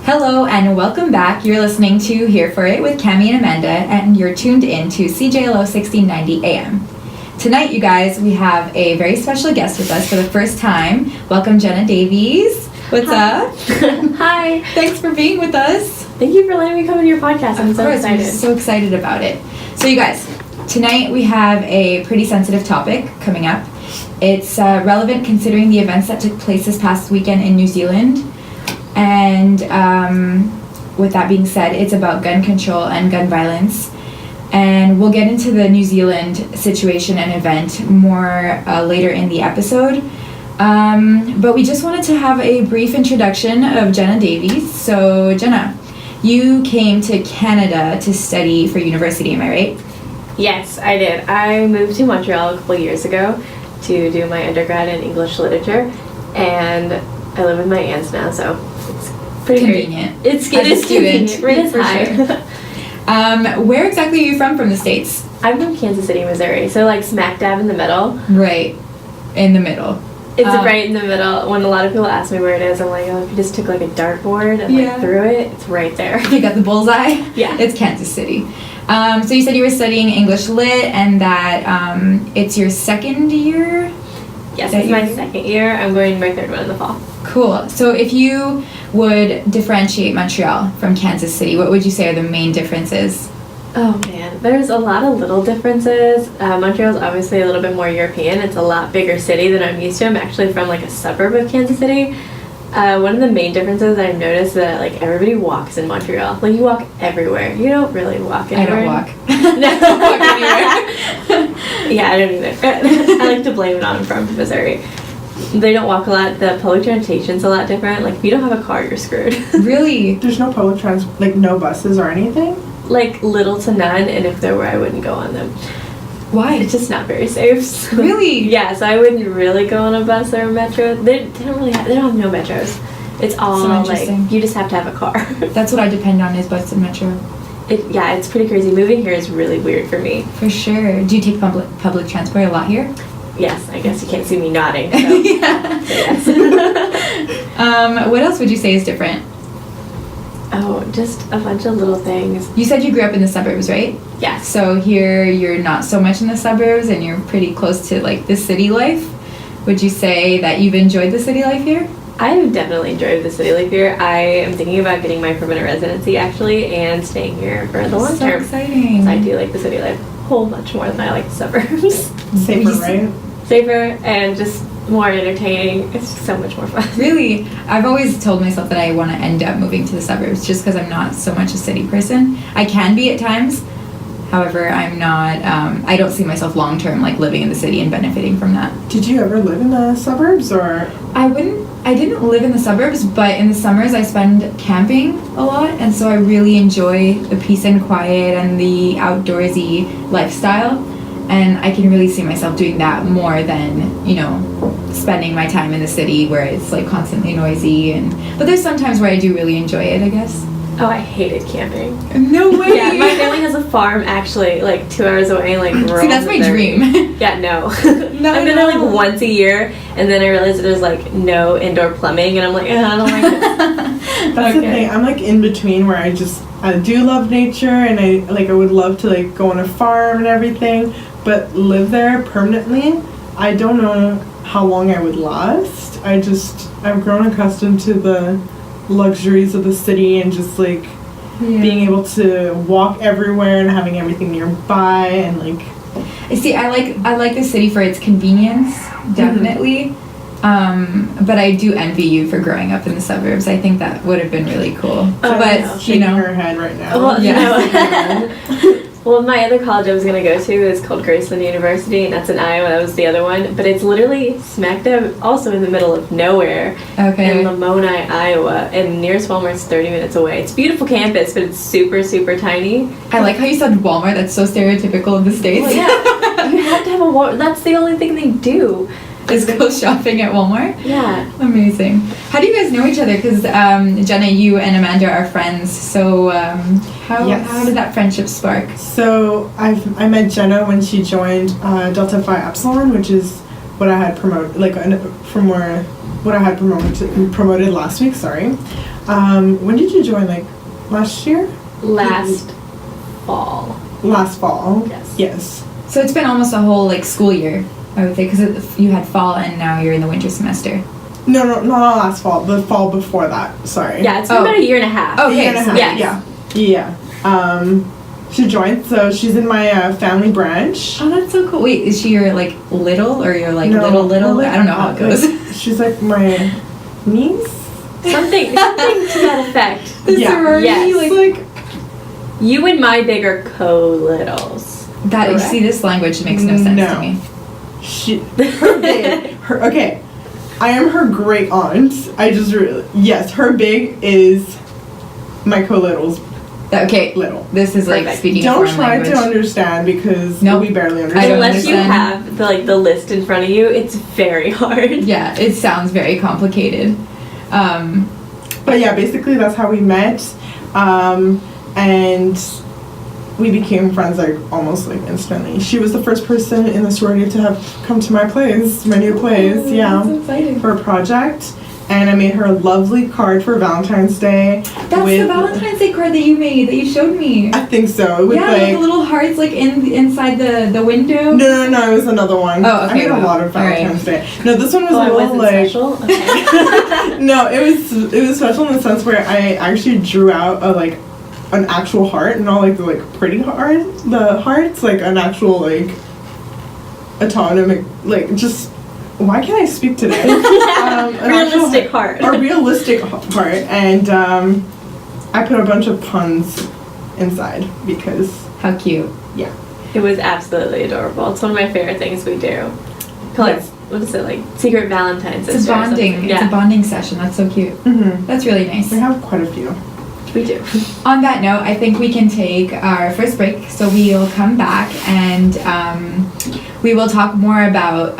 Hello and welcome back. You're listening to Here For It with Cami and Amanda, and you're tuned in to CJLO 1690 AM. Tonight, you guys, we have a very special guest with us for the first time. Welcome, Jenna Davies. What's up? Hi. Thanks for being with us. Thank you for letting me come on your podcast. I'm so excited. We're so excited about it. So, you guys, tonight we have a pretty sensitive topic coming up. It's relevant considering the events that took place this past weekend in New Zealand. And with that being said, it's about gun control and gun violence. And we'll get into the New Zealand situation and event more later in the episode. But we just wanted to have a brief introduction of Jenna Davies. So, Jenna, you came to Canada to study for university, am I right? Yes, I did. I moved to Montreal a couple years ago to do my undergrad in English literature. And I live with my aunts now, so it's pretty convenient. It is convenient. Right as high. Where exactly are you from the States? I'm from Kansas City, Missouri, so like smack dab in the middle. Right, in the middle. It's right in the middle. When a lot of people ask me where it is, I'm like, oh, if you just took like a dartboard and like threw it, it's right there. You got the bullseye? Yeah. It's Kansas City. So you said you were studying English Lit and that it's your second year? Yes, it's my second year. I'm going to my third one in the fall. Cool. So if you would differentiate Montreal from Kansas City, what would you say are the main differences? Oh man, there's a lot of little differences. Montreal's obviously a little bit more European. It's a lot bigger city than I'm used to. I'm actually from like a suburb of Kansas City. One of the main differences I've noticed that like everybody walks in Montreal. Like you walk everywhere. You don't really walk anywhere. I don't walk. No, I don't walk anywhere. Yeah, I don't either. I like to blame it on I'm from Missouri. They don't walk a lot. The public transportation's a lot different. Like if you don't have a car, you're screwed. Really? There's no public transport, like no buses or anything? Like little to none, and if there were, I wouldn't go on them. Why? It's just not very safe. Really? Yeah, so I wouldn't really go on a bus or a metro. They don't have no metros. It's all like you just have to have a car. That's what I depend on is bus and metro. It's pretty crazy. Moving here is really weird for me. For sure. Do you take public transport a lot here? Yes, I guess you can't see me nodding. So. Yeah. So yes. What else would you say is different? Oh, just a bunch of little things. You said you grew up in the suburbs, right? Yes. So here you're not so much in the suburbs and you're pretty close to like the city life. Would you say that you've enjoyed the city life here? I've definitely enjoyed the city life here. I am thinking about getting my permanent residency actually and staying here for the long term. So exciting. I do like the city life a whole bunch more than I like the suburbs. Safer, right? Safer and just more entertaining. It's so much more fun. Really? I've always told myself that I want to end up moving to the suburbs just because I'm not so much a city person. I can be at times. However, I'm not, I don't see myself long term like living in the city and benefiting from that. Did you ever live in the suburbs or? I didn't live in the suburbs, but in the summers I spend camping a lot, and so I really enjoy the peace and quiet and the outdoorsy lifestyle. And I can really see myself doing that more than, spending my time in the city where it's like constantly noisy. But there's some times where I do really enjoy it, I guess. Oh, I hated camping. No way! Yeah, my family has a farm actually, like 2 hours away, like rural. See, that's my dream. Yeah, no. No, I've been there like once a year, and then I realized that there's like no indoor plumbing, and I'm like, I don't like this. That's the thing. I'm like in between where I do love nature, and I would love to like go on a farm and everything, but live there permanently. I don't know how long I would last. I've grown accustomed to the luxuries of the city and just like being able to walk everywhere and having everything nearby and like. See, I like the city for its convenience, definitely. But I do envy you for growing up in the suburbs. I think that would have been really cool. But shaking her head right now. Well, well, my other college I was going to go to is called Graceland University, and that's in Iowa. That was the other one. But it's literally smack dab also in the middle of nowhere in Lamoni, Iowa. And nearest Walmart's 30 minutes away. It's a beautiful campus, but it's super, super tiny. I like how you said Walmart. That's so stereotypical of the States. Well, yeah. You have to have a Walmart. That's the only thing they do. Just go shopping at Walmart? Yeah. Amazing. How do you guys know each other? Because Jenna, you and Amanda are friends. So how did that friendship spark? So I met Jenna when she joined Delta Phi Epsilon, which is what I had promoted, promoted last week. Sorry. When did you join? Like last year? Last fall. Last fall. Yes. Yes. So it's been almost a whole school year, I would say, because you had fall and now you're in the winter semester. No, not last fall. The fall before that. Sorry. Yeah, it's been about a year and a half. Okay. A year and a half. Yes. Yeah. She joined, so she's in my family branch. Oh, that's so cool. Wait, is she your little or your No, little? like, I don't know how it goes. She's like my niece. Something to that effect. The Yeah. sorority, Yes. Like You and my big are co-littles. that. You Correct? see, this language makes no sense to me. Okay, I am her great aunt. Her big is my co-little's Okay, little. this is like Perfect. speaking a Don't foreign try language. to understand because Nope. we barely I don't understand. Unless you understand. have the list in front of you, it's very hard. Yeah, it sounds very complicated. But yeah, basically that's how we met, and we became friends almost instantly. She was the first person in the sorority to have come to my new place, That's exciting. for a project. And I made her a lovely card for Valentine's Day. That's the Valentine's Day card that you showed me. I think so. With Yeah, the little hearts inside the window. No, it was another one. Oh, okay, I made a wow. lot of Valentine's Day. No, this one was Oh, a it little wasn't special? Okay. No, it was special in the sense where I actually drew out an actual heart, not the pretty heart. The hearts an actual autonomic just. Why can't I speak today? Realistic heart. A realistic heart, and I put a bunch of puns inside because How cute. yeah. It was absolutely adorable. It's one of my favorite things we do. Call it, what is it, Secret Valentine's? It's a bonding. It's a bonding session. That's so cute. Mm-hmm. That's really nice. We have quite a few. We do. On that note, I think we can take our first break. So we'll come back and we will talk more about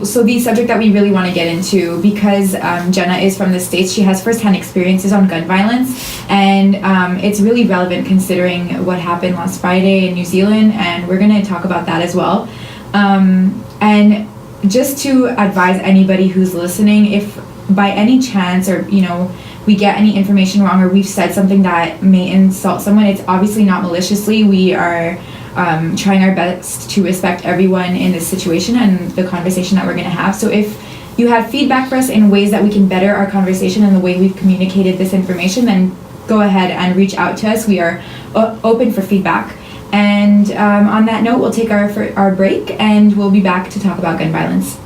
so the subject that we really want to get into, because Jenna is from the States. She has firsthand experiences on gun violence, and it's really relevant considering what happened last Friday in New Zealand, and we're going to talk about that as well. And just to advise anybody who's listening, if by any chance or we get any information wrong or we've said something that may insult someone, it's obviously not maliciously. We are trying our best to respect everyone in this situation and the conversation that we're going to have. So if you have feedback for us in ways that we can better our conversation and the way we've communicated this information, then go ahead and reach out to us. We are open for feedback. And on that note, we'll take our break and we'll be back to talk about gun violence.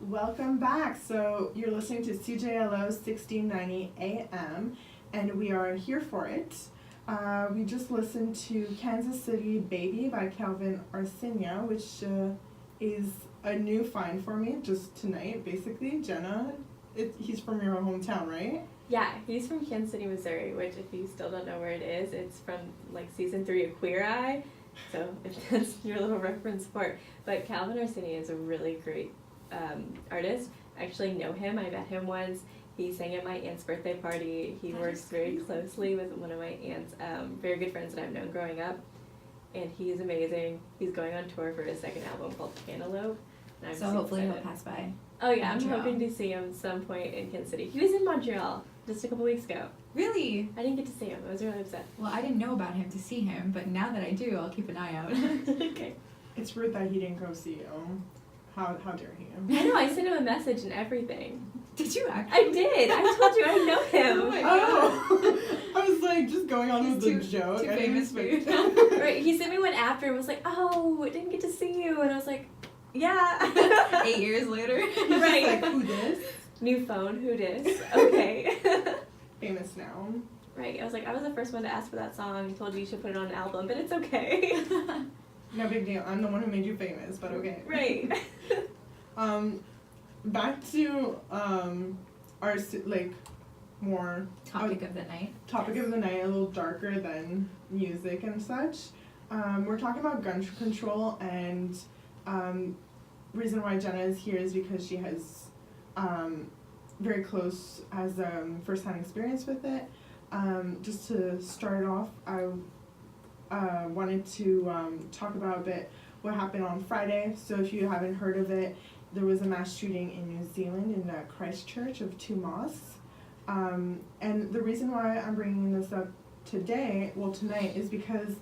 Welcome back. So you're listening to CJLO 1690 AM, and we are here for it. We just listened to Kansas City Baby by Calvin Arsinia, which is a new find for me just tonight, basically. Jenna, he's from your hometown, right? Yeah, he's from Kansas City, Missouri, which if you still don't know where it is, it's from season 3 of Queer Eye. So if that's your little reference for it. But Calvin Arsinia is a really great artist. I actually know him. I met him once. He sang at my aunt's birthday party. He works very closely with one of my aunt's very good friends that I've known growing up. And he is amazing. He's going on tour for his second album called Cantaloupe. And I'm So hopefully he'll pass by. Oh yeah, Montreal. I'm hoping to see him some point in Kansas City. He was in Montreal just a couple weeks ago. Really? I didn't get to see him. I was really upset. Well, I didn't know about him to see him, but now that I do, I'll keep an eye out. Okay. It's rude that he didn't go see you. How dare he? I know, I sent him a message and everything. Did you actually? I did. I told you I know him. Oh my Oh, I was just going on with the joke. Too I didn't famous for you. expect- Right, he sent me one after and was like, "Oh, I didn't get to see you," and I was like, "Yeah." 8 years later. Right. Who this? New phone, who dis? Okay. Famous now. Right, I was like, I was the first one to ask for that song. Told you should put it on an album, but it's okay. No big deal. I'm the one who made you famous, but okay. Right. Back to our more Topic of the night. topic of the night, a little darker than music and such. We're talking about gun control, and reason why Jenna is here is because she has very close as first-hand experience with it. Just to start off, I wanted to talk about a bit what happened on Friday. So if you haven't heard of it, there was a mass shooting in New Zealand in Christchurch of 2 mosques. And the reason why I'm bringing this up tonight, is because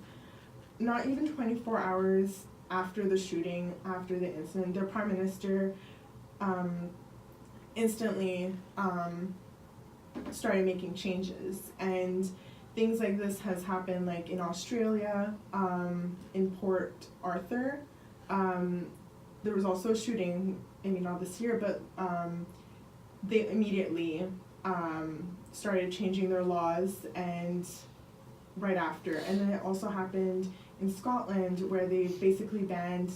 not even 24 hours after the shooting, after the incident, their prime minister instantly started making changes. And things like this has happened like in Australia, in Port Arthur. There was also a shooting, maybe not this year, but they immediately started changing their laws and right after. And then it also happened in Scotland, where they basically banned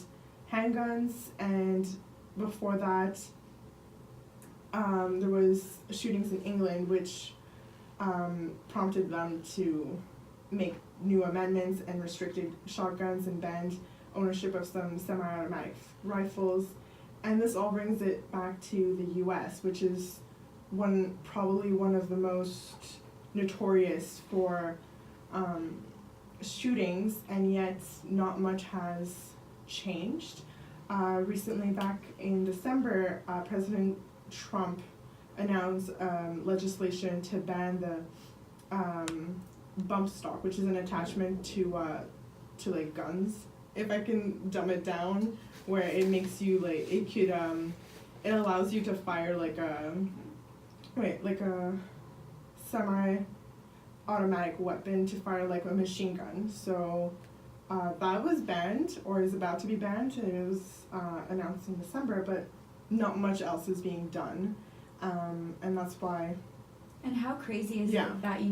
handguns, and before that there was shootings in England, which prompted them to make new amendments and restricted shotguns and banned ownership of some semi-automatic rifles. And this all brings it back to the US, which is probably one of the most notorious for shootings, and yet not much has changed. Recently, back in December, President Trump announced legislation to ban the bump stock, which is an attachment to like guns. If I can dumb it down, where it makes you like, it could it allows you to fire like a semi-automatic weapon, to fire like a machine gun. So that was banned, or is about to be banned, and it was announced in December, but not much else is being done, and that's why. And how crazy is it that,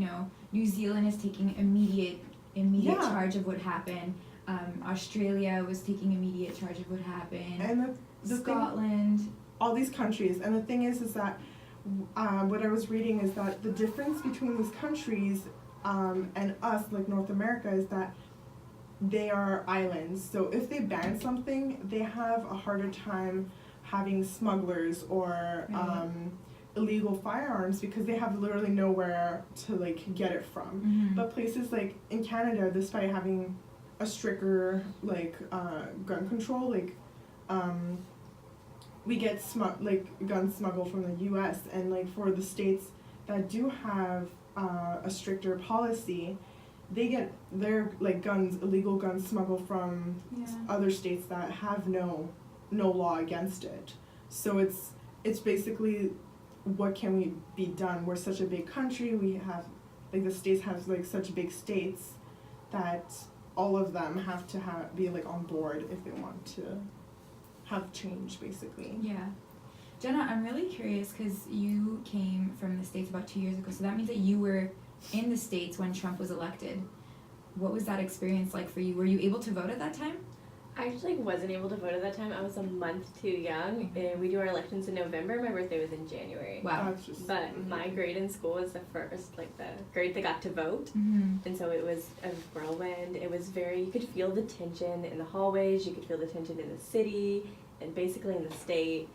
New Zealand is taking immediate charge of what happened. Australia was taking immediate charge of what happened. And the Scotland. All these countries. And the thing is that what I was reading is that the difference between these countries and us, like North America, is that they are islands. So if they ban something, they have a harder time having smugglers or illegal firearms, because they have literally nowhere to like get it from. Mm-hmm. But places like in Canada, despite having a stricter like gun control, like we get guns smuggled from the U.S. and like for the states that do have a stricter policy, they get their like illegal guns smuggled from other states that have no law against it. So it's basically, what can we be done? We're such a big country. We have like the states have like such big states that all of them have to be like on board if they want to have change, basically. Yeah. Jenna, I'm really curious because you came from the States about 2 years ago, so that means that you were in the States when Trump was elected. What was that experience like for you? Were you able to vote at that time? I actually wasn't able to vote at that time. I was a month too young, and we do our elections in November. My birthday was in January. Wow. But my grade in school was the first, like the grade that got to vote. Mm-hmm. And so it was a whirlwind. It was you could feel the tension in the hallways, you could feel the tension in the city, and basically in the state.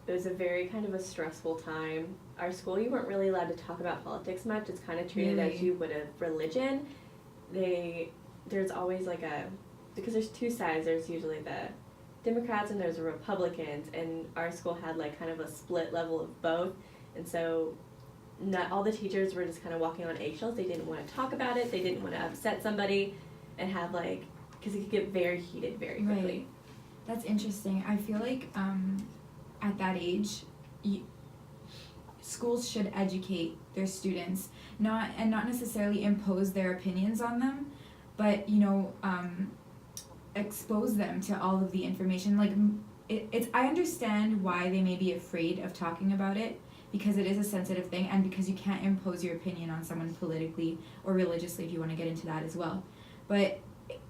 It was a very kind of a stressful time. Our school, you weren't really allowed to talk about politics much. It's kind of treated as you would a religion. There's always like because there's two sides. There's usually the Democrats and there's the Republicans, and our school had like kind of a split level of both. And so not all the teachers were just kind of walking on eggshells. They didn't want to talk about it. They didn't want to upset somebody and have because it could get very heated very quickly. Right. That's interesting. I feel like at that age, schools should educate their students, not necessarily impose their opinions on them, but expose them to all of the information. I understand why they may be afraid of talking about it, because it is a sensitive thing, and because you can't impose your opinion on someone politically or religiously, if you want to get into that as well. But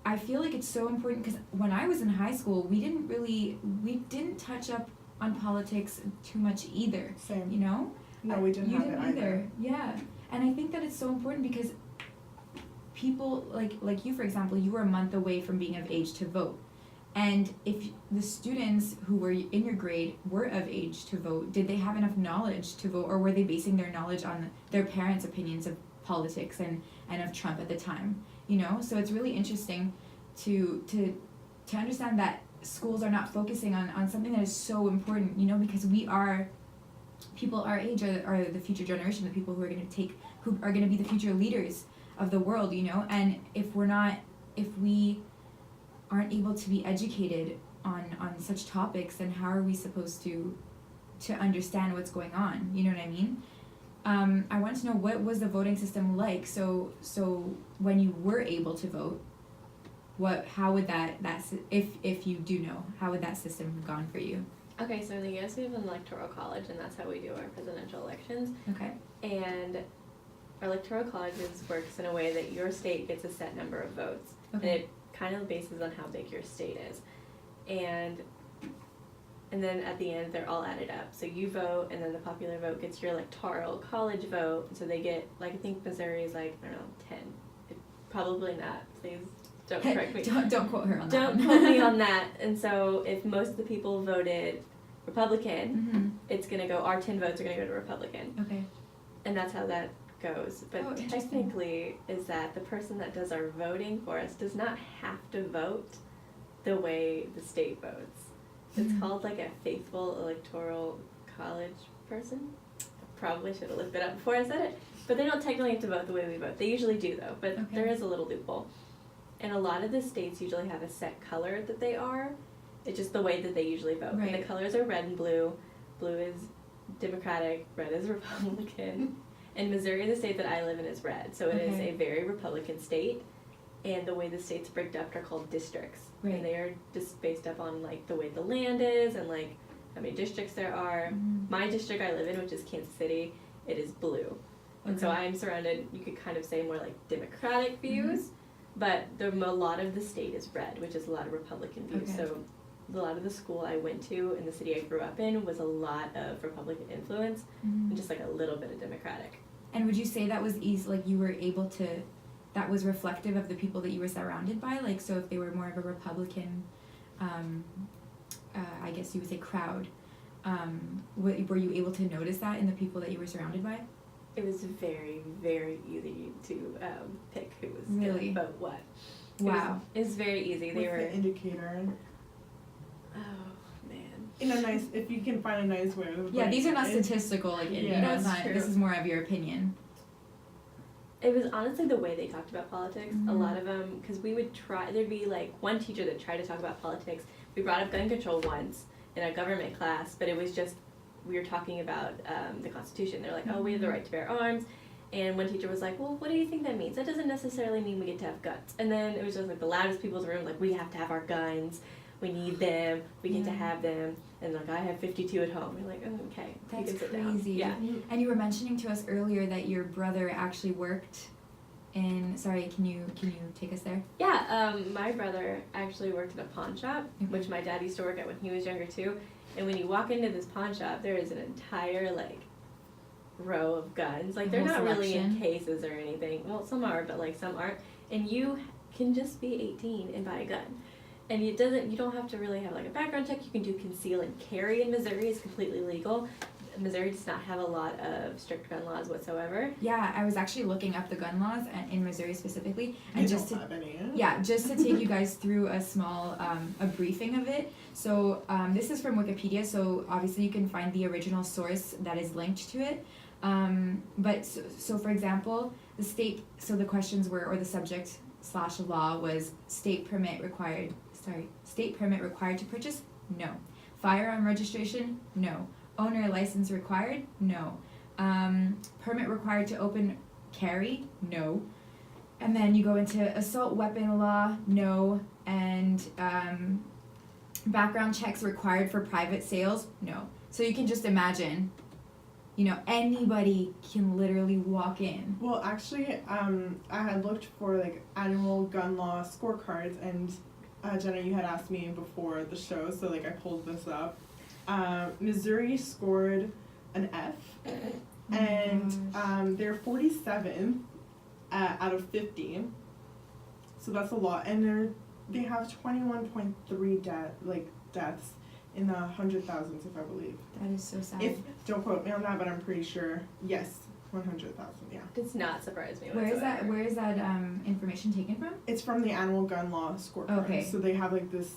I feel like it's so important, because when I was in high school, we didn't touch up on politics too much either. Same. No, we didn't have it either. Yeah. And I think that it's so important, because people like you, for example, you were a month away from being of age to vote, And if the students who were in your grade were of age to vote, did they have enough knowledge to vote, or were they basing their knowledge on their parents' opinions of politics and of Trump at the time? You know, so it's really interesting to understand that schools are not focusing on something that is so important, you know, because we are, people our age are the future generation, the people who are going to be the future leaders of the world, you know. And if we aren't able to be educated on such topics, then how are we supposed to understand what's going on? You know what I mean? I want to know, what was the voting system like? So when you were able to vote, how would that if you do know, how would that system have gone for you? Okay, so in the US we have an electoral college, and that's how we do our presidential elections. Okay. And our electoral college works in a way that your state gets a set number of votes. Okay. And it kind of bases on how big your state is. And then at the end, they're all added up. So you vote, and then the popular vote gets your electoral college vote. And so they get, like, I think Missouri is like, I don't know, 10. Probably not. Please don't correct me. Don't quote her on that. Don't quote me on that. And so if most of the people voted Republican, it's going to go, our 10 votes are going to go to Republican. Okay. And that's how that goes. But technically is that the person that does our voting for us does not have to vote the way the state votes. It's called like a faithful electoral college person. Probably should have looked it up before I said it. But they don't technically have to vote the way we vote. They usually do, though. But there is a little loophole. And a lot of the states usually have a set color that they are. It's just the way that they usually vote. Right. And the colors are red and blue. Blue is Democratic. Red is Republican. And Missouri, the state that I live in, is red. So it is a very Republican state. And the way the states break up are called districts. Right. And they are just based up on, like, the way the land is and, like, how many districts there are. My district I live in, which is Kansas City, it is blue. And so I'm surrounded, you could kind of say, more like Democratic views. But a lot of the state is red, which is a lot of Republican views. So a lot of the school I went to in the city I grew up in was a lot of Republican influence and just like a little bit of Democratic. And would you say that was easy, like you were able to, that was reflective of the people that you were surrounded by? Like, so if they were more of a Republican, I guess you would say crowd, were you able to notice that in the people that you were surrounded by? It was very, very easy to pick who was really? Going to vote what. Wow. It was very easy. What's the indicator? Oh, man. In a nice, if you can find a nice way. Yeah, these are not statistical, like, you know, it's not, this is more of your opinion. It was honestly the way they talked about politics. A lot of them, because we would try, there'd be like one teacher that tried to talk about politics. We brought up gun control once in a government class, but it was just, we were talking about the Constitution. They're like, oh, we have the right to bear arms. And one teacher was like, well, what do you think that means? That doesn't necessarily mean we get to have guns. And then it was just like the loudest people in the room, like, we have to have our guns. We need them. We get to have them. And like, I have 52 at home. You're like, oh, okay. That's crazy. Yeah. And you were mentioning to us earlier that your brother actually worked in, sorry, can you take us there? Yeah, my brother actually worked at a pawn shop, which my dad used to work at when he was younger too. And when you walk into this pawn shop, there is an entire, like, row of guns. Like, they're not really in cases or anything. Well, some are, but, like, some aren't. And you can just be 18 and buy a gun. And you don't have to really have, like, a background check. You can do conceal and carry in Missouri. It's completely legal. Missouri does not have a lot of strict gun laws whatsoever. Yeah, I was actually looking up the gun laws in Missouri specifically, and just to take you guys through a small a briefing of it. So this is from Wikipedia, so obviously you can find the original source that is linked to it. But so for example, the questions were, or the subject / law was state permit required to purchase? No. Firearm registration? No. Owner license required? No. Permit required to open carry? No. And then you go into assault weapon law? No. And background checks required for private sales? No. So you can just imagine, you know, anybody can literally walk in. Well, actually, I had looked for, like, annual gun law scorecards, and Jenna, you had asked me before the show, so, like, I pulled this up. Missouri scored an F, and they're 47th out of 50, so that's a lot. And they have 21.3 deaths in the 100,000s, if I believe. That is so sad. Don't quote me on that, but I'm pretty sure. Yes, 100,000. Yeah. Does not surprise me. Where is that information taken from? It's from the annual gun law scorecard. Okay. So they have like this.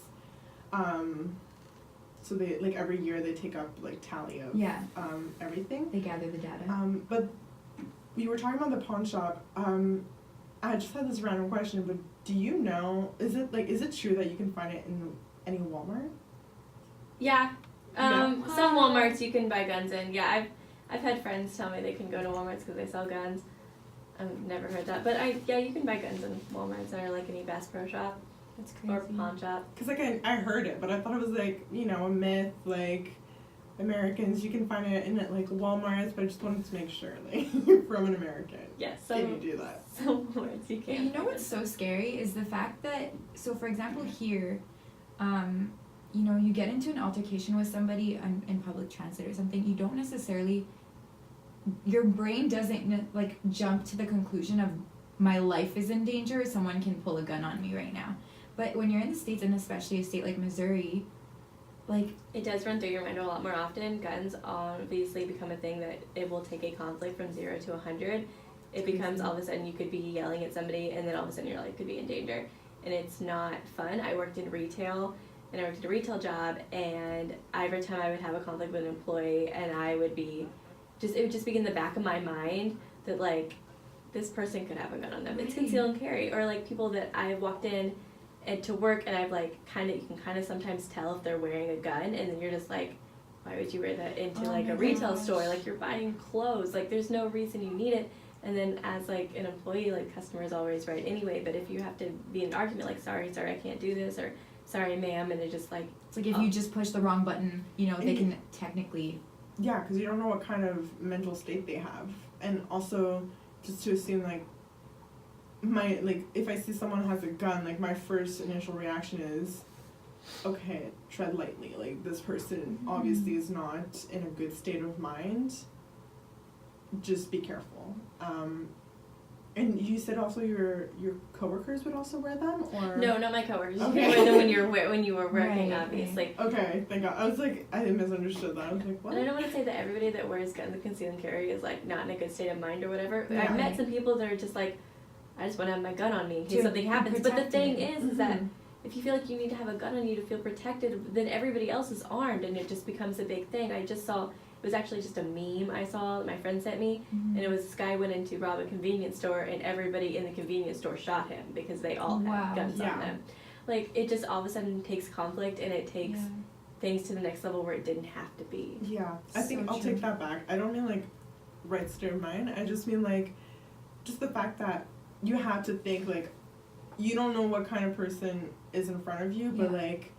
So they like every year they take up like tally of everything. They gather the data. But we were talking about the pawn shop. I just had this random question, but do you know, is it true that you can find it in any Walmart? Yeah. Some Walmarts you can buy guns in. Yeah, I've had friends tell me they can go to Walmarts because they sell guns. I've never heard that, but you can buy guns in Walmarts or like any Bass Pro Shop. That's crazy. Or pawn shop. Because like I heard it, but I thought it was like, you know, a myth, like Americans, you can find it in like Walmarts, but I just wanted to make sure, like, from an American. Yes, can you do that? Some Walmarts you can. You know what's so scary is the fact that, so for example here, you know, you get into an altercation with somebody in public transit or something, you don't necessarily, your brain doesn't like jump to the conclusion of my life is in danger, someone can pull a gun on me right now. But when you're in the States, and especially a state like Missouri, like... It does run through your mind a lot more often. Guns obviously become a thing that it will take a conflict from 0 to 100. It becomes all of a sudden you could be yelling at somebody and then all of a sudden your life could be in danger. And it's not fun. I worked in retail, and I worked at a retail job, and every time I would have a conflict with an employee, and I would be... it would just be in the back of my mind that, like, this person could have a gun on them. It's conceal and carry. Or, like, people that I've walked in and to work, and I've like you can kind of sometimes tell if they're wearing a gun, and then you're just like, why would you wear that into like a retail store? Like, you're buying clothes, like there's no reason you need it. And then as like an employee, like, customer is always right anyway, but if you have to be in an argument like, sorry I can't do this, or sorry ma'am, and it's just like, it's like if you just push the wrong button, you know, they can technically... Yeah, because you don't know what kind of mental state they have. And also just to assume like if I see someone has a gun, like, my first initial reaction is, okay, tread lightly. Like, this person obviously is not in a good state of mind. Just be careful. And you said also your coworkers would also wear them, or no, not my coworkers. Okay. You can wear them when you were working, obviously. Okay, thank God. I was like, I misunderstood that. I was like, what? And I don't want to say that everybody that wears guns and conceal and carry is like not in a good state of mind or whatever. Yeah. I've met some people that are just like, I just want to have my gun on me in case something happens. But the thing is that if you feel like you need to have a gun on you to feel protected, then everybody else is armed, and it just becomes a big thing. I just saw, it was actually just a meme I saw that my friend sent me, and it was this guy went in to rob a convenience store, and everybody in the convenience store shot him because they all had guns on them. Like, it just all of a sudden takes conflict, and it takes things to the next level where it didn't have to be. Yeah, I think I'll take that back. I don't mean like right state of mind. I just mean like just the fact that you have to think, like, you don't know what kind of person is in front of you, but like,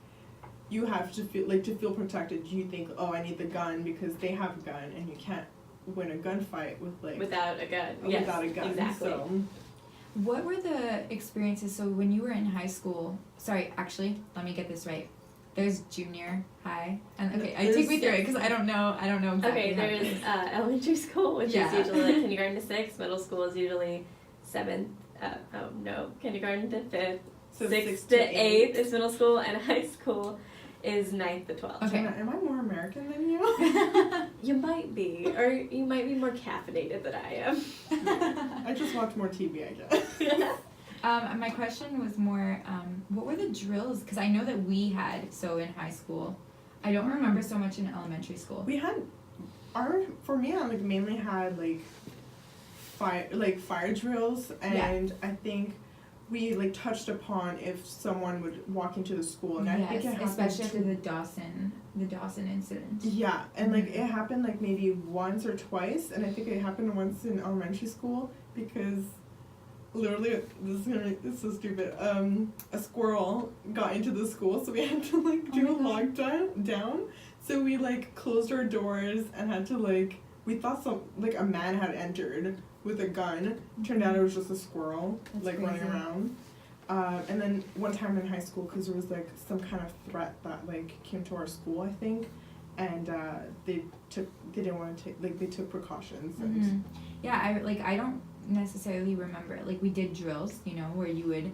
you have to feel protected. You think, oh, I need the gun because they have a gun, and you can't win a gunfight with like without a gun. Without a gun, exactly. So. What were the experiences? So when you were in high school, sorry, actually, let me get this right. There's junior high, and take me through it because I don't know exactly. Okay, there's elementary school, which is usually like kindergarten to 6th. Middle school is usually 7th. Kindergarten to 5th. So 6th to 8th is middle school, and high school is 9th to 12th. Okay. Jenna, am I more American than you? You might be, or you might be more caffeinated than I am. I just watch more TV, I guess. My question was more, what were the drills? Because I know that we had, so in high school, I don't remember so much in elementary school. We had, for me, I like mainly had like fire drills, and I think we like touched upon if someone would walk into the school, and I think it happened especially after the Dawson incident. Yeah, and like it happened like maybe once or twice, and I think it happened once in elementary school because literally this is so stupid. A squirrel got into the school, so we had to like do a lockdown. So we like closed our doors and had to like, we thought a man had entered with a gun. Turned out it was just a squirrel. That's like crazy. Running around. And then one time in high school, because there was like some kind of threat that like came to our school, I think, and they didn't want to take, like, they took precautions. And yeah, I don't necessarily remember, like, we did drills, you know, where you would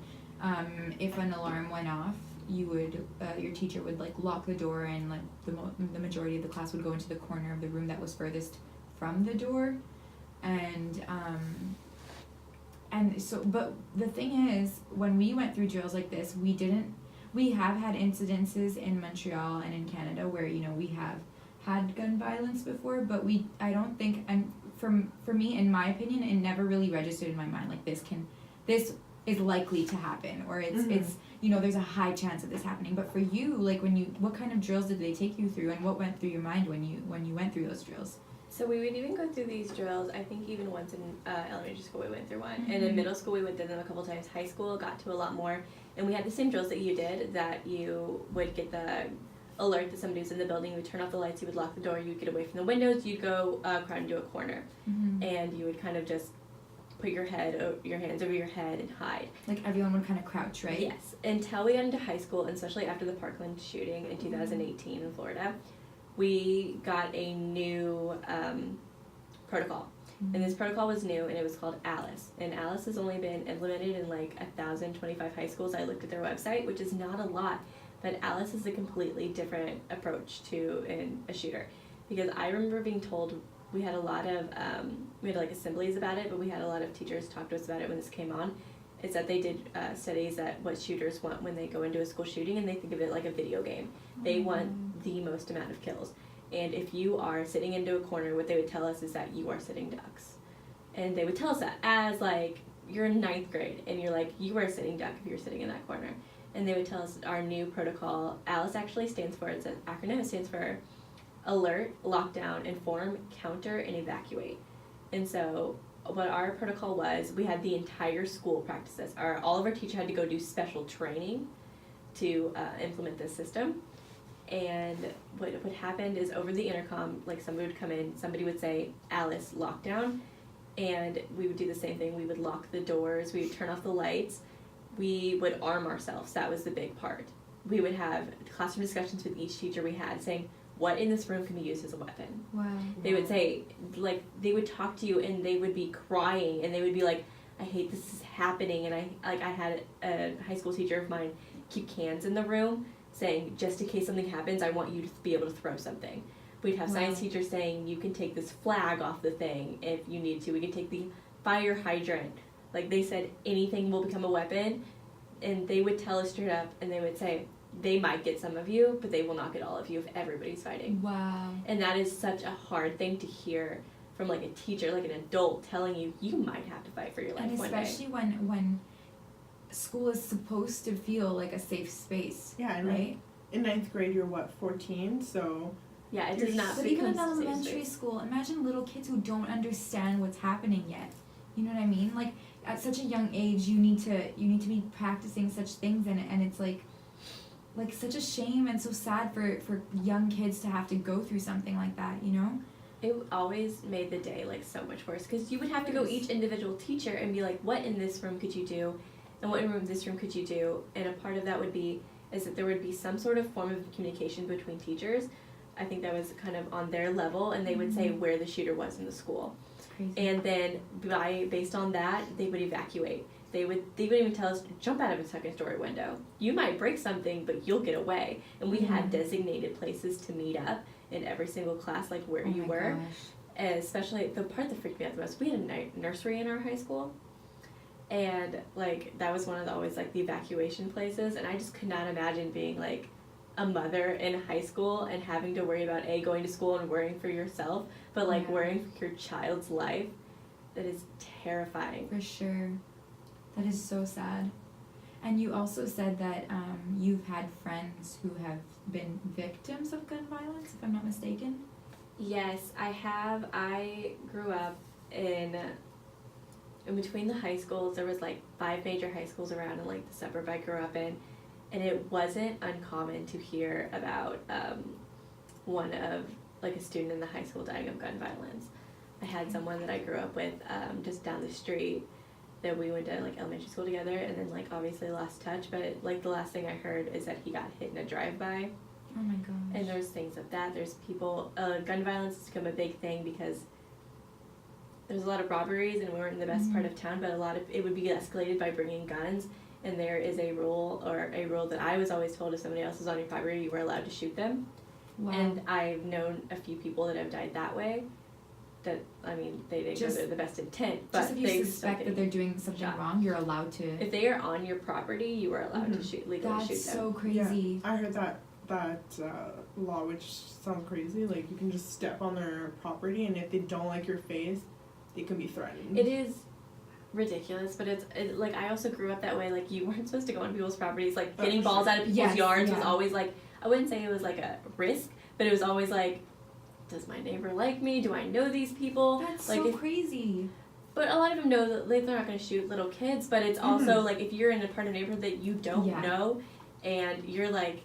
if an alarm went off, you would your teacher would like lock the door, and like the majority of the class would go into the corner of the room that was furthest from the door, and so, but the thing is, when we went through drills like this, we have had incidences in Montreal and in Canada where, you know, we have had gun violence before, but I don't think, and for me, in my opinion, it never really registered in my mind, like this is likely to happen, or it's, you know, there's a high chance of this happening. But for you, like, what kind of drills did they take you through, and what went through your mind when you went through those drills? So we would even go through these drills, I think even once in elementary school we went through one. And in middle school we went through them a couple times. High school got to a lot more. And we had the same drills that you did, that you would get the alert that somebody was in the building, you would turn off the lights, you would lock the door, you would get away from the windows, you'd go crouch into a corner. And you would kind of just put your hands over your head and hide. Like everyone would kind of crouch, right? Yes. Until we got into high school, and especially after the Parkland shooting in 2018 in Florida, we got a new protocol. And this protocol was new, and it was called ALICE. And ALICE has only been implemented in like 1,025 high schools. I looked at their website, which is not a lot, but ALICE is a completely different approach to a shooter. Because I remember being told, we had a lot of, we had like assemblies about it, but we had a lot of teachers talk to us about it when this came on. Is that they did studies at what shooters want when they go into a school shooting, and they think of it like a video game. They want the most amount of kills. And if you are sitting into a corner, what they would tell us is that you are sitting ducks. And they would tell us that as like, you're in 9th grade, and you're like, you are a sitting duck if you're sitting in that corner. And they would tell us our new protocol, ALICE actually stands for, it's an acronym, it stands for Alert, Lockdown, Inform, Counter, and Evacuate. And so what our protocol was, we had the entire school practice this. All of our teachers had to go do special training to implement this system. And what happened is, over the intercom, like somebody would come in, somebody would say, ALICE, lockdown, and we would do the same thing. We would lock the doors, we would turn off the lights, we would arm ourselves. That was the big part. We would have classroom discussions with each teacher we had, saying, what in this room can be used as a weapon? Wow. They would say, like, they would talk to you, and they would be crying, and they would be like, I hate this is happening. And I had a high school teacher of mine keep cans in the room, saying, just in case something happens, I want you to be able to throw something. We'd have science teachers saying, you can take this flag off the thing if you need to. We could take the fire hydrant. Like, they said, anything will become a weapon. And they would tell us straight up, and they would say, they might get some of you, but they will not get all of you if everybody's fighting. Wow. And that is such a hard thing to hear from like a teacher, like an adult, telling you, you might have to fight for your life one day. And especially when school is supposed to feel like a safe space. Yeah, and right? In 9th grade, you're what, 14? So yeah, it does not. But even in elementary school, imagine little kids who don't understand what's happening yet. You know what I mean? Like, at such a young age, you need to be practicing such things, and it's like such a shame and so sad for young kids to have to go through something like that, you know? It always made the day like so much worse, because you would have to go each individual teacher and be like, what in this room could you do, and what in this room could you do? And a part of that would be is that there would be some sort of form of communication between teachers. I think that was kind of on their level, and they would say where the shooter was in the school. It's crazy. And then based on that, they would evacuate. They would even tell us, jump out of a 2nd-story window. You might break something, but you'll get away. And we had designated places to meet up in every single class, like where you were. Gosh. And especially the part that freaked me out the most, we had a nursery in our high school. And like that was one of the evacuation places. And I just could not imagine being like a mother in high school and having to worry about going to school and worrying for yourself, but like worrying for your child's life. That is terrifying. For sure. That is so sad. And you also said that you've had friends who have been victims of gun violence, if I'm not mistaken. Yes, I have. I grew up in between the high schools. There was like 5 major high schools around in like the suburb I grew up in, and it wasn't uncommon to hear about one of like a student in the high school dying of gun violence. I had someone that I grew up with just down the street that we went to like elementary school together, and then like obviously lost touch, but like the last thing I heard is that he got hit in a drive-by. Oh my gosh. And there's things like that. There's people, gun violence has become a big thing because there's a lot of robberies, and we weren't in the best part of town, but it would be escalated by bringing guns, and there is a rule that I was always told if somebody else is on your property, you were allowed to shoot them. Wow. And I've known a few people that have died that way. That, I mean, they didn't go there the best intent, but just if you suspect that they're doing something wrong, you're allowed to. If they are on your property, you are allowed to shoot legally. That's shoot them. so crazy. Yeah, I heard that law, which sounds crazy. Like, you can just step on their property, and if they don't like your face, they can be threatened. It is ridiculous, but it's like, I also grew up that way. Like, you weren't supposed to go on people's properties. Like, getting balls out of people's yards was always like, I wouldn't say it was like a risk, but it was always like, does my neighbor like me? Do I know these people? That's like, so crazy. But a lot of them know that they're not going to shoot little kids, but it's also like, if you're in a part of the neighborhood that you don't know, and you're like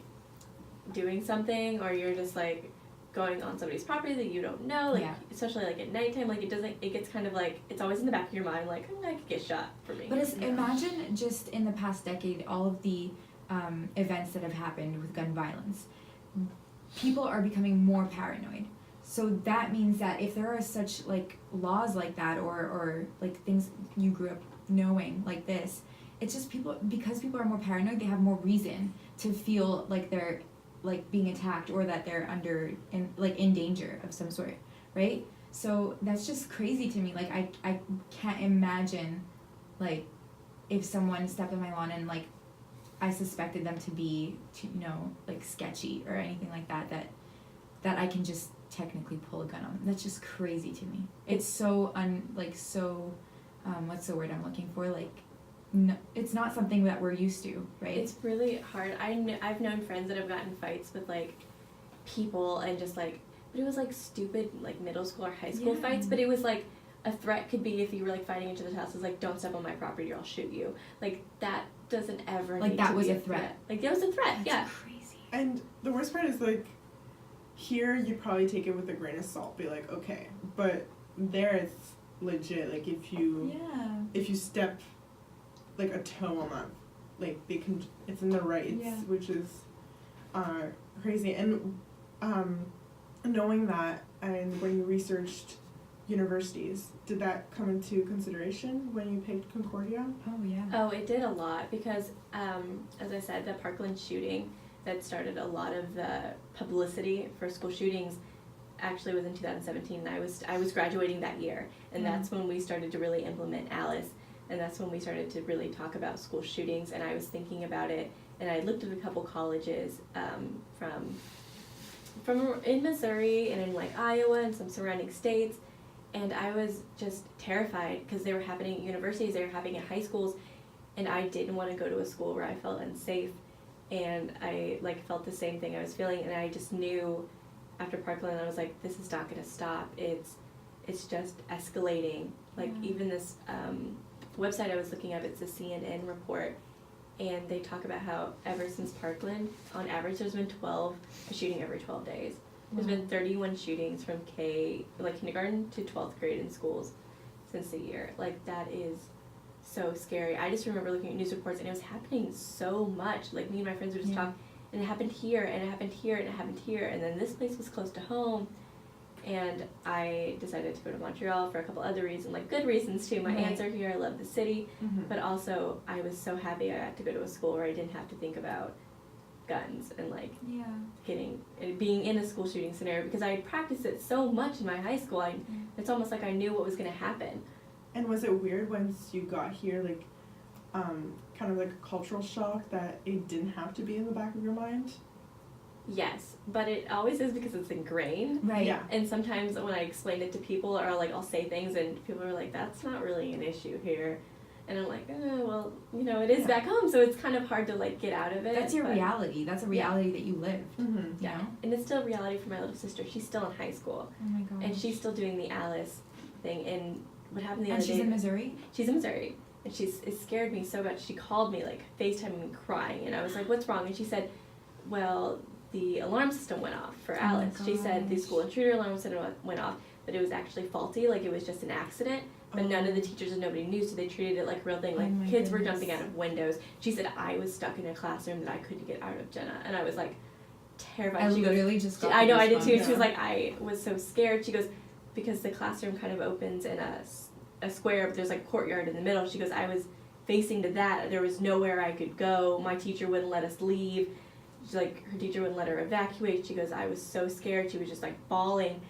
doing something, or you're just like going on somebody's property that you don't know, like especially like at nighttime, like it gets kind of like, it's always in the back of your mind, like, I could get shot for me. But imagine just in the past decade, all of the events that have happened with gun violence. People are becoming more paranoid. So that means that if there are such like laws like that, or like things you grew up knowing like this, it's just because people are more paranoid, they have more reason to feel like they're like being attacked, or that they're in danger of some sort, right? So that's just crazy to me. Like I can't imagine like if someone stepped on my lawn and like I suspected them to be like sketchy or anything like that I can just technically pull a gun on them. That's just crazy to me. It's so what's the word I'm looking for? Like, no, it's not something that we're used to, right? It's really hard. I've known friends that have gotten fights with like people, and just like, but it was like stupid like middle school or high school fights, but it was like a threat could be if you were like fighting each other's houses, like, don't step on my property or I'll shoot you. Like, that doesn't ever like need that to was be a threat. Like, that was a threat. That's crazy. And the worst part is like, here you probably take it with a grain of salt, be like, okay, but there it's legit. Like, if you step like a toe on that, like, they can, it's in their rights, which is crazy. And knowing that, and when you researched universities, did that come into consideration when you picked Concordia? Oh yeah. Oh, it did a lot, because as I said, the Parkland shooting that started a lot of the publicity for school shootings actually was in 2017. I was graduating that year, and that's when we started to really implement Alice, and that's when we started to really talk about school shootings. And I was thinking about it, and I looked at a couple colleges from in Missouri and in like Iowa and some surrounding states, and I was just terrified because they were happening at universities, they were happening at high schools, and I didn't want to go to a school where I felt unsafe. And I like felt the same thing I was feeling, and I just knew after Parkland, I was like, this is not going to stop. It's just escalating. Like, even this website I was looking at, it's a CNN report, and they talk about how ever since Parkland, on average, there's been a shooting every 12 days. There's been 31 shootings from kindergarten to 12th grade in schools since the year. Like, that is so scary. I just remember looking at news reports, and it was happening so much. Like, me and my friends would just talk, and it happened here, and it happened here, and it happened here, and then this place was close to home. And I decided to go to Montreal for a couple other reasons, like good reasons too. My aunts are here, I love the city, but also I was so happy I got to go to a school where I didn't have to think about guns and like being in a school shooting scenario, because I had practiced it so much in my high school. It's almost like I knew what was going to happen. And was it weird once you got here, like, kind of like a cultural shock that it didn't have to be in the back of your mind? Yes, but it always is, because it's ingrained. Right. Yeah. And sometimes when I explain it to people, or like I'll say things and people are like, that's not really an issue here. And I'm like, well, it is back home, so it's kind of hard to like get out of it. That's your reality. That's a reality that you lived. Mm-hmm. You know? And it's still reality for my little sister. She's still in high school. Oh my gosh. And she's still doing the Alice thing. And what happened the other day? And she's in Missouri? She's in Missouri. And it scared me so much. She called me, like, FaceTiming me crying. And I was like, what's wrong? And she said, well, the alarm system went off for Alice. She said the school intruder alarm system went off, but it was actually faulty, like it was just an accident. But none of the teachers and nobody knew, so they treated it like a real thing. Like, kids were jumping out of windows. She said, I was stuck in a classroom that I couldn't get out of, Jenna. And I was like, terrified. I She literally goes, just got I know, I did too. Yeah. She was like, I was so scared. She goes, because the classroom kind of opens in a square, but there's like a courtyard in the middle. She goes, I was facing to that. There was nowhere I could go. My teacher wouldn't let us leave. Like, her teacher wouldn't let her evacuate. She goes, I was so scared. She was just like bawling.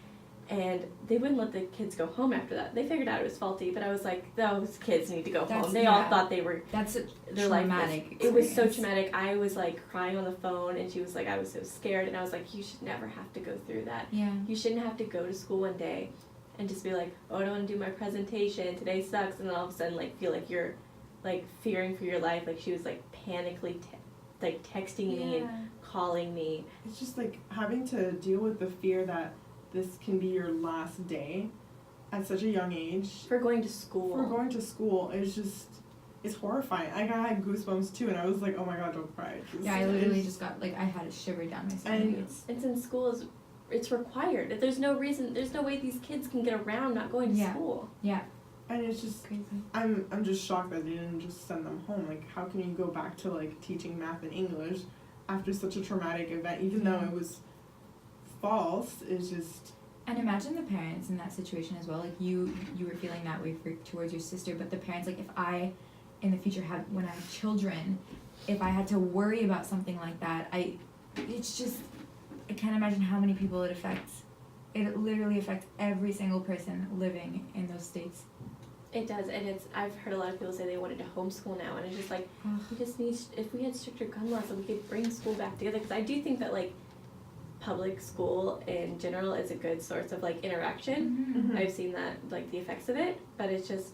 And they wouldn't let the kids go home after that. They figured out it was faulty, but I was like, those kids need to go home. They all thought they were. That's a their traumatic life. It was so traumatic. I was like crying on the phone, and she was like, I was so scared. And I was like, you should never have to go through that. Yeah. You shouldn't have to go to school one day and just be like, oh, I don't want to do my presentation. Today sucks. And then all of a sudden, like, feel like you're like fearing for your life. Like, she was like panically like texting me and calling me. It's just like having to deal with the fear that this can be your last day at such a young age. For going to school. It's just, it's horrifying. I had goosebumps too, and I was like, oh my god, don't cry. Yeah, I literally just got, like, I had a shiver down my spine. And since school it's required. There's no way these kids can get around not going to school. Yeah. And it's just crazy. I'm just shocked that they didn't just send them home. Like, how can you go back to, like, teaching math and English after such a traumatic event, even though it was false? It's just. And imagine the parents in that situation as well. Like, you were feeling that way towards your sister, but the parents, like, if I in the future when I have children, if I had to worry about something like that, it's just, I can't imagine how many people it affects. It literally affects every single person living in those states. It does, and I've heard a lot of people say they wanted to homeschool now, and it's just like, we just need, if we had stricter gun laws, so we could bring school back together, because I do think that, like, public school in general is a good source of, like, interaction. Mm-hmm. I've seen that, like, the effects of it, but it's just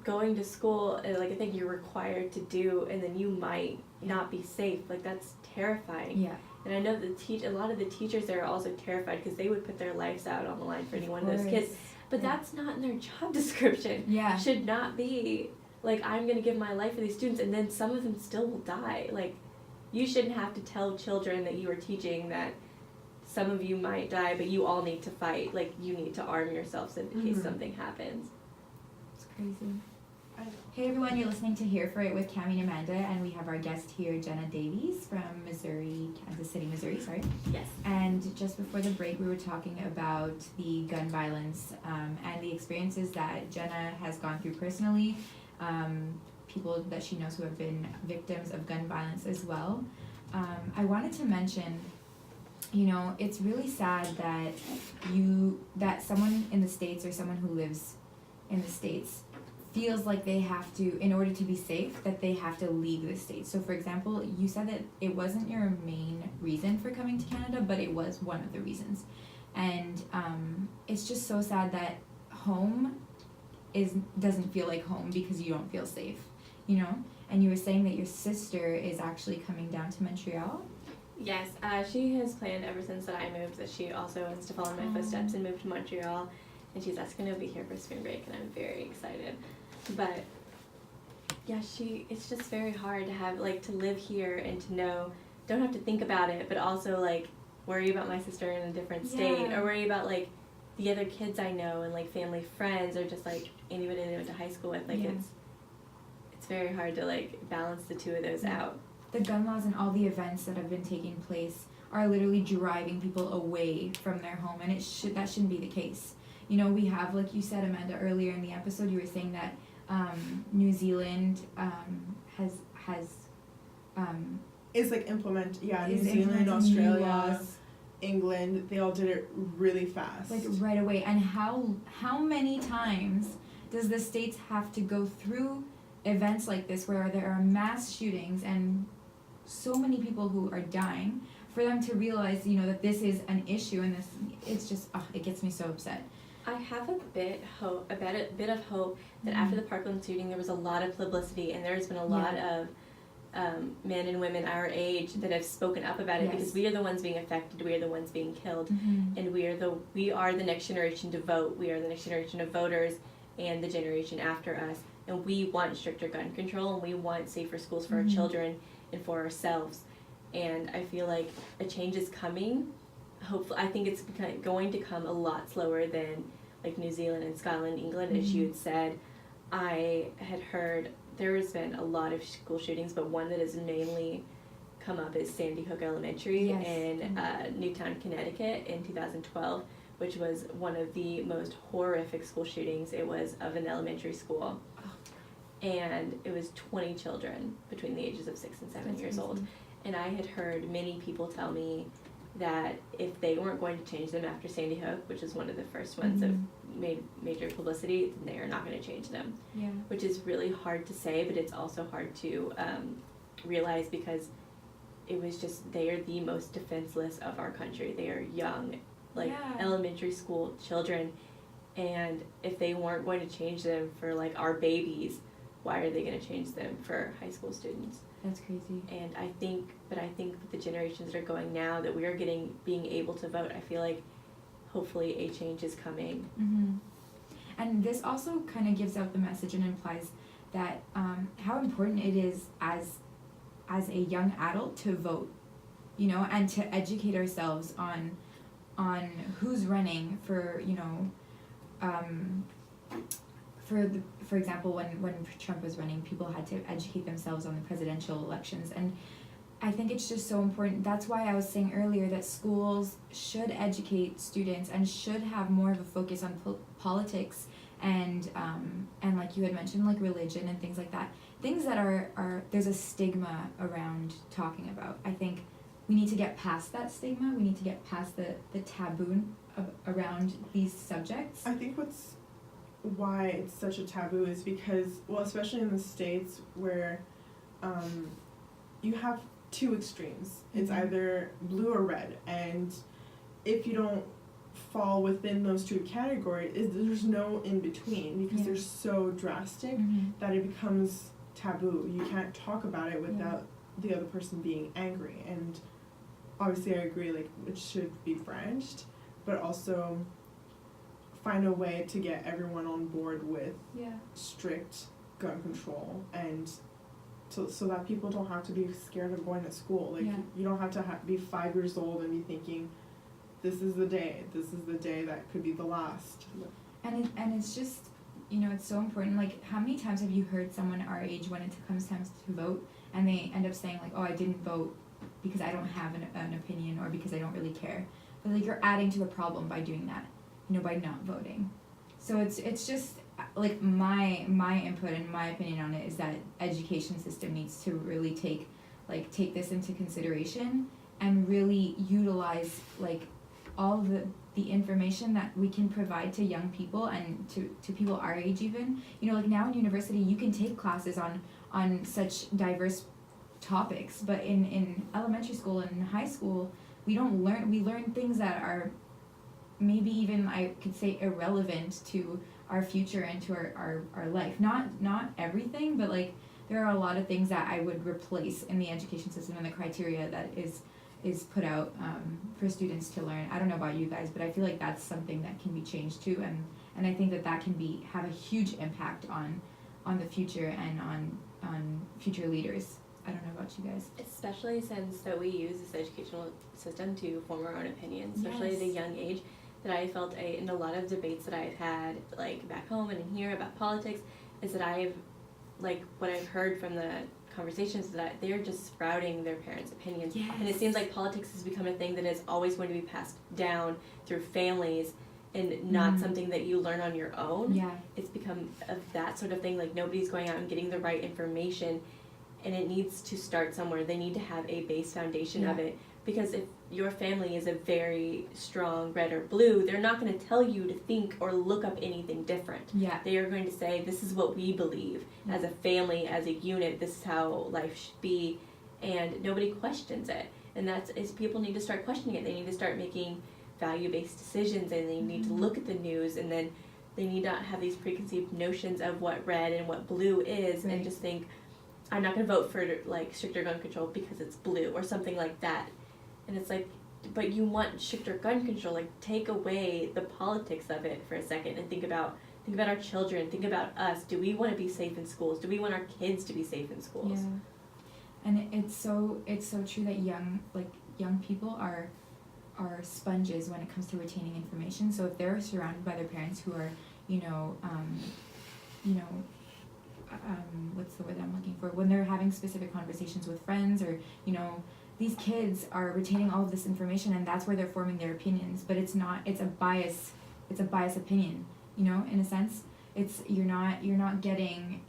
going to school, like, I think you're required to do, and then you might not be safe. Like, that's terrifying. Yeah. And I know a lot of the teachers there are also terrified because they would put their lives out on the line for any one of those kids. But that's not in their job description. Yeah. Should not be, like, I'm going to give my life for these students, and then some of them still will die. Like, you shouldn't have to tell children that you are teaching that some of you might die, but you all need to fight. Like, you need to arm yourselves in case something happens. It's crazy. Hey everyone, you're listening to Here for It with Cami and Amanda, and we have our guest here, Jenna Davies from Kansas City, Missouri, sorry. Yes. And just before the break, we were talking about the gun violence and the experiences that Jenna has gone through personally, people that she knows who have been victims of gun violence as well. I wanted to mention, you know, it's really sad that someone in the States or someone who lives in the States feels like they have to, in order to be safe, that they have to leave the States. So for example, you said that it wasn't your main reason for coming to Canada, but it was one of the reasons. And it's just so sad that home doesn't feel like home because you don't feel safe, you know? And you were saying that your sister is actually coming down to Montreal? Yes, she has planned ever since that I moved that she also wants to follow in my footsteps and move to Montreal. And she's asking to be here for spring break, and I'm very excited. But yeah, it's just very hard to have, like, to live here and to know, don't have to think about it, but also, like, worry about my sister in a different state, or worry about, like, the other kids I know and, like, family friends, or just, like, anybody they went to high school with. Like, it's very hard to, like, balance the two of those out. The gun laws and all the events that have been taking place are literally driving people away from their home, and that shouldn't be the case. You know, we have, like you said, Amanda, earlier in the episode, you were saying that New Zealand is like New Zealand, Australia, England, they all did it really fast. Like right away. And how many times does the States have to go through events like this where there are mass shootings and so many people who are dying for them to realize, you know, that this is an issue, and it's just, it gets me so upset. I have a bit of hope that after the Parkland shooting, there was a lot of publicity, and there's been a lot of men and women our age that have spoken up about it, because we are the ones being affected, we are the ones being killed, and we are the next generation to vote. We are the next generation of voters and the generation after us, and we want stricter gun control, and we want safer schools for our children and for ourselves. And I feel like a change is coming. Hopefully, I think it's going to come a lot slower than, like, New Zealand and Scotland, England, as you had said. I had heard there has been a lot of school shootings, but one that has mainly come up is Sandy Hook Elementary in Newtown, Connecticut in 2012, which was one of the most horrific school shootings. It was of an elementary school. and it was 20 children between the ages of 6 and 7 years old. And I had heard many people tell me that if they weren't going to change them after Sandy Hook, which is one of the first ones that made major publicity, they are not going to change them. Yeah. Which is really hard to say, but it's also hard to realize, because it was just, they are the most defenseless of our country. They are young, like elementary school children, and if they weren't going to change them for like our babies, why are they going to change them for high school students? That's crazy. And I think with the generations that are going now, that we are being able to vote, I feel like hopefully a change is coming. Mm-hmm. And this also kind of gives out the message and implies that how important it is as a young adult to vote, you know, and to educate ourselves on who's running for, you know, for example, when Trump was running, people had to educate themselves on the presidential elections, and I think it's just so important. That's why I was saying earlier that schools should educate students and should have more of a focus on politics and like you had mentioned, like religion and things like that. Things that are there's a stigma around talking about. I think we need to get past that stigma. We need to get past the taboo around these subjects. I think why it's such a taboo is because, well, especially in the States where you have two extremes. It's either blue or red, and if you don't fall within those two categories, there's no in between, because they're so drastic that it becomes taboo. You can't talk about it without the other person being angry. And obviously I agree, like, it should be branched, but also find a way to get everyone on board with strict gun control, and so that people don't have to be scared of going to school. Like, you don't have to be 5 years old and be thinking, this is the day that could be the last. And it's just, you know, it's so important. Like, how many times have you heard someone our age, when it comes time to vote, and they end up saying, like, oh, I didn't vote because I don't have an opinion, or because I don't really care. But, like, you're adding to the problem by doing that, you know, by not voting. So it's just, like, my input and my opinion on it is that education system needs to really take this into consideration and really utilize, like, all the information that we can provide to young people and to people our age even. You know, like, now in university you can take classes on such diverse topics, but in elementary school and in high school we learn things that are maybe even, I could say, irrelevant to our future and to our life. Not everything, but, like, there are a lot of things that I would replace in the education system and the criteria that is put out for students to learn. I don't know about you guys, but I feel like that's something that can be changed too, and I think that can have a huge impact on the future and on future leaders. I don't know about you guys. Especially since that we use this educational system to form our own opinions, especially at a young age, that I felt in a lot of debates that I've had, like, back home and in here about politics, is that what I've heard from the conversations is that they're just sprouting their parents' opinions. Yes. And it seems like politics has become a thing that is always going to be passed down through families and not something that you learn on your own. Yeah. It's become that sort of thing, like, nobody's going out and getting the right information, and it needs to start somewhere. They need to have a base foundation of it, because if your family is a very strong red or blue, they're not going to tell you to think or look up anything different. Yeah. They are going to say, this is what we believe as a family, as a unit, this is how life should be, and nobody questions it. And people need to start questioning it. They need to start making value-based decisions, and they need to look at the news, and then they need not have these preconceived notions of what red and what blue is, and just think, I'm not going to vote for, like, stricter gun control because it's blue or something like that. And it's like, but you want stricter gun control, like, take away the politics of it for a second and think about our children, think about us. Do we want to be safe in schools? Do we want our kids to be safe in schools? Yeah. And it's so true that young people are sponges when it comes to retaining information. So if they're surrounded by their parents who are, what's the word that I'm looking for? When they're having specific conversations with friends, or, you know, these kids are retaining all of this information, and that's where they're forming their opinions. But it's a bias opinion, you know, in a sense. it's you're not getting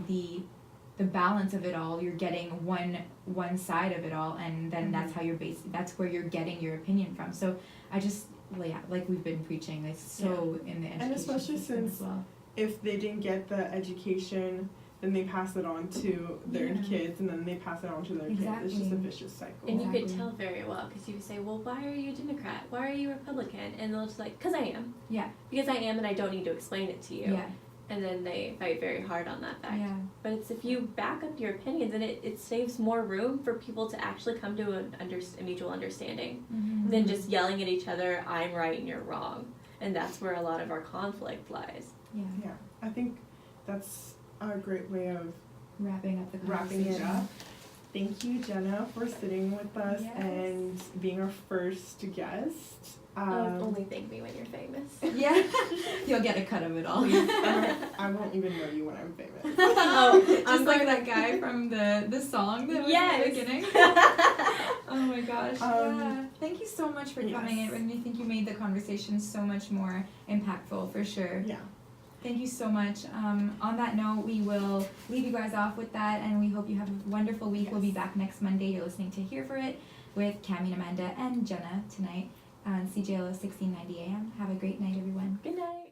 the balance of it all. You're getting one side of it all, and then that's how that's where you're getting your opinion from. So I just, like we've been preaching, it's so in the education and especially system since as well. if they didn't get the education, then they pass it on to their kids, and then they pass it on to their kids. It's just a vicious cycle. And you could tell very well, because you say, well, why are you a Democrat? Why are you Republican? And they'll just like, because I am. Yeah. Because I am, and I don't need to explain it to you. Yeah. And then they fight very hard on that fact. Yeah. But it's if you back up your opinions, and it saves more room for people to actually come to a mutual understanding than just yelling at each other, I'm right and you're wrong. And that's where a lot of our conflict lies. Yeah. Yeah. I think that's a great way of Wrapping up the wrapping it up. Thank you, Jenna, for sitting with us and being our first guest. Only thank me when you're famous. Yeah. You'll get a cut of it all. I won't even know you when I'm famous. Just like that guy from the song that was in the beginning. Oh my gosh. Yeah. Thank you so much for coming in. And I think you made the conversation so much more impactful for sure. Yeah. Thank you so much. On that note, we will leave you guys off with that, and we hope you have a wonderful week. We'll be back next Monday. You're listening to Here For It with Cami and Amanda and Jenna tonight on CJLO 1690 AM. Have a great night, everyone. Good night.